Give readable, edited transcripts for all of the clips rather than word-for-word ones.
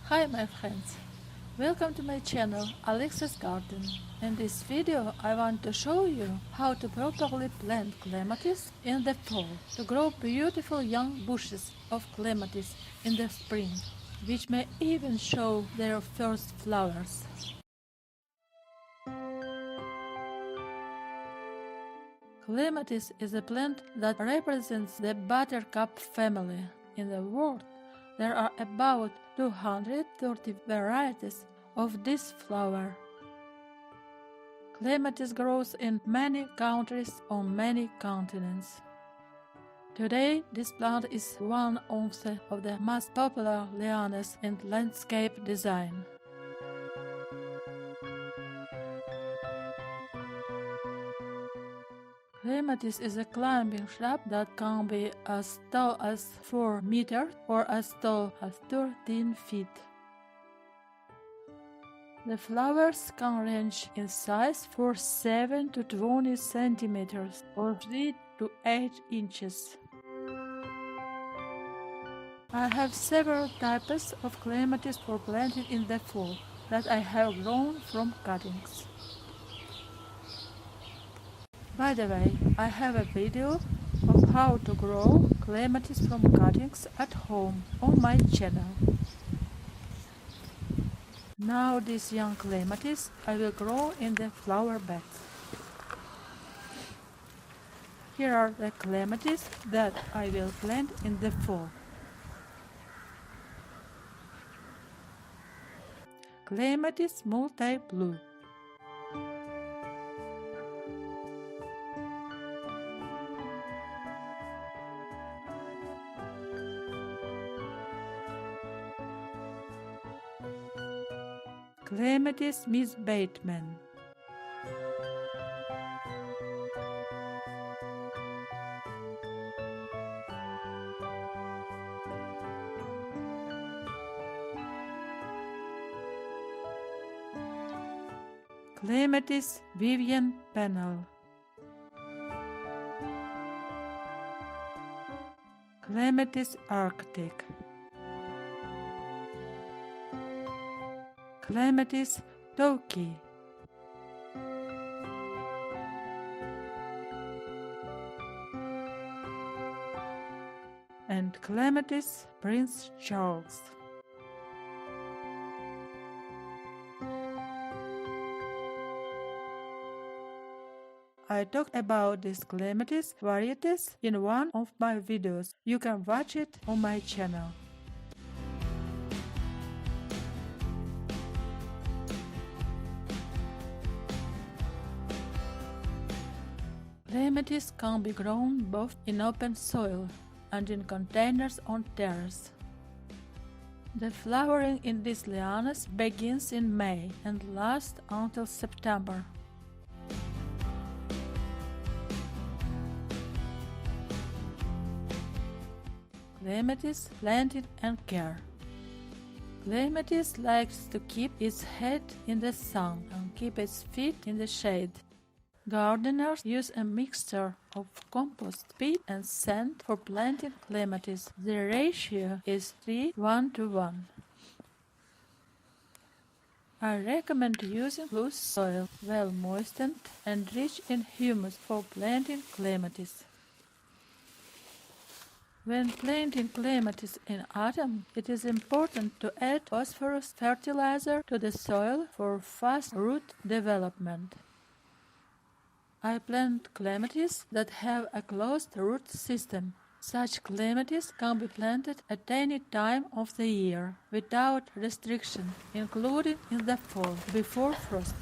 Hi my friends, welcome to my channel Alexa's Garden. In this video I want to show you how to properly plant clematis in the fall to grow beautiful young bushes of clematis in the spring, which may even show their first flowers. Clematis is a plant that represents the buttercup family. In the world, there are about 230 varieties of this flower. Clematis grows in many countries on many continents. Today, this plant is one of the most popular lianas in landscape design. Clematis is a climbing shrub that can be as tall as 4 meters or as tall as 13 feet. The flowers can range in size from 7 to 20 centimeters or 3 to 8 inches. I have several types of clematis for planting in the fall that I have grown from cuttings. By the way, I have a video of how to grow clematis from cuttings at home on my channel. Now these young clematis I will grow in the flower beds. Here are the clematis that I will plant in the fall. Clematis multi-blue. Clematis Miss Bateman. Clematis Vivian Pennell. Clematis Arctic. Clematis Toki. And Clematis Prince Charles. I talked about these clematis varieties in one of my videos. You can watch it on my channel. Clematis can be grown both in open soil and in containers on terrace. The flowering in these lianas begins in May and lasts until September. Clematis planted and care. Clematis likes to keep its head in the sun and keep its feet in the shade. Gardeners use a mixture of compost, peat and sand for planting clematis. The ratio is 3:1:1. I recommend using loose soil, well moistened and rich in humus for planting clematis. When planting clematis in autumn, it is important to add phosphorus fertilizer to the soil for fast root development. I plant clematis that have a closed root system. Such clematis can be planted at any time of the year without restriction, including in the fall, before frost.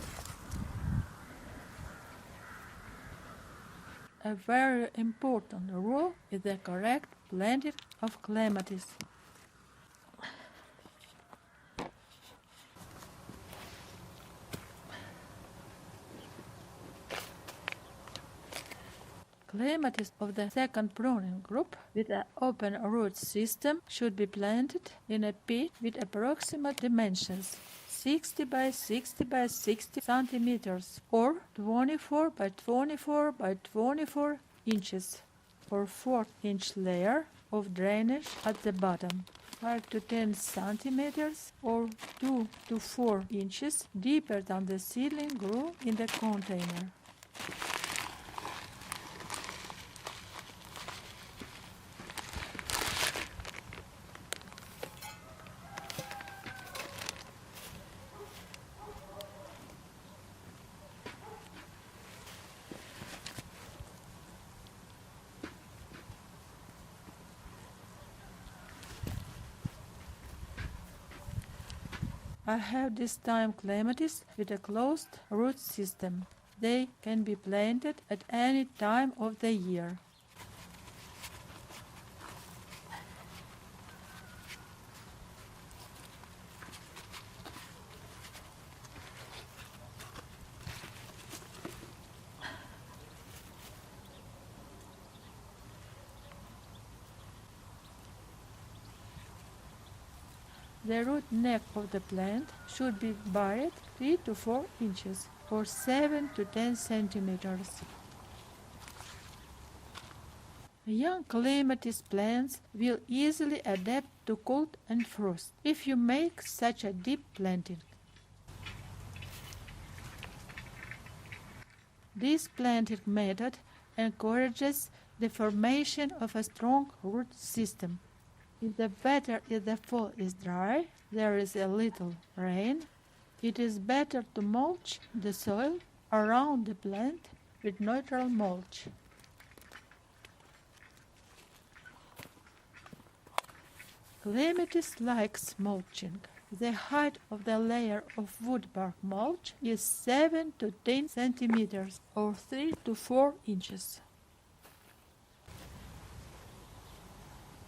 A very important rule is the correct planting of clematis. Clematis of the second pruning group with an open root system should be planted in a pit with approximate dimensions 60 by 60 by 60 centimeters or 24 by 24 by 24 inches or 4-inch layer of drainage at the bottom. 5 to 10 centimeters or 2 to 4 inches deeper than the seedling grew in the container. I have this time clematis with a closed root system. They can be planted at any time of the year. The root neck of the plant should be buried 3 to 4 inches or 7 to 10 centimeters. Young clematis plants will easily adapt to cold and frost if you make such a deep planting. This planting method encourages the formation of a strong root system. If the weather in the fall is dry, there is a little rain, it is better to mulch the soil around the plant with neutral mulch. Clematis likes mulching. The height of the layer of wood bark mulch is 7 to 10 centimeters or 3 to 4 inches.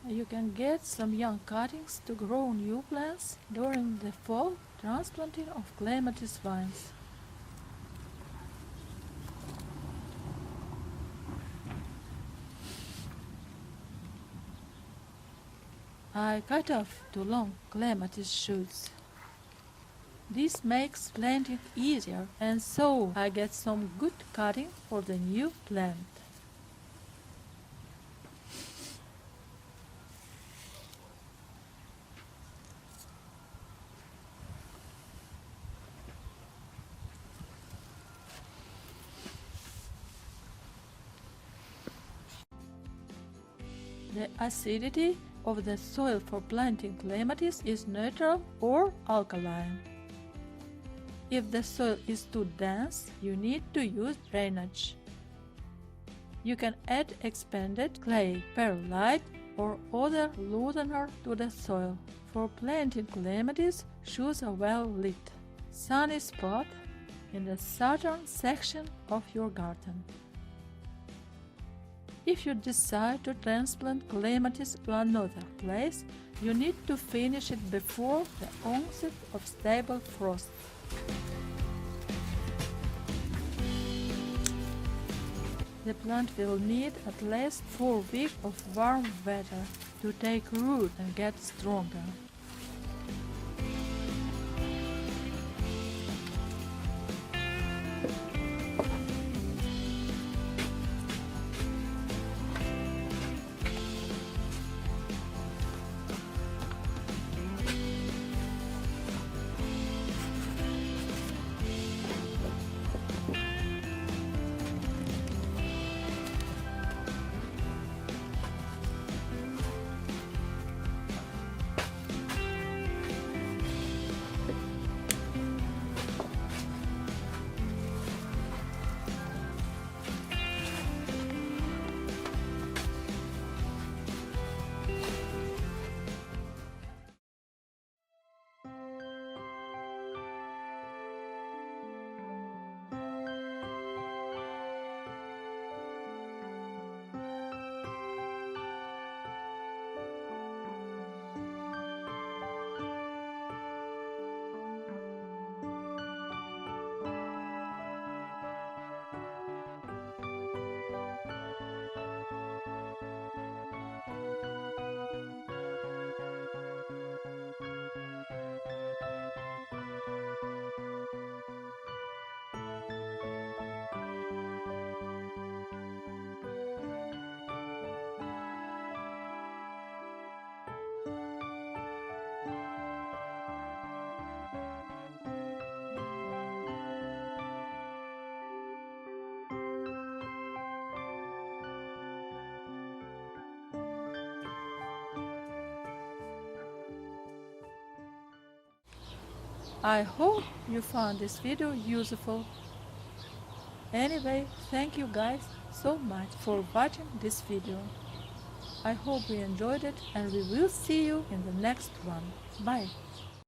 You can get some young cuttings to grow new plants during the fall transplanting of clematis vines. I cut off 2 long clematis shoots. This makes planting easier, and so I get some good cutting for the new plant. The acidity of the soil for planting clematis is neutral or alkaline. If the soil is too dense, you need to use drainage. You can add expanded clay, perlite, or other loosener to the soil. For planting clematis, choose a well-lit, sunny spot in the southern section of your garden. If you decide to transplant clematis to another place, you need to finish it before the onset of stable frost. The plant will need at least 4 weeks of warm weather to take root and get stronger. I hope you found this video useful. Anyway, thank you guys so much for watching this video. I hope you enjoyed it and we will see you in the next one. Bye!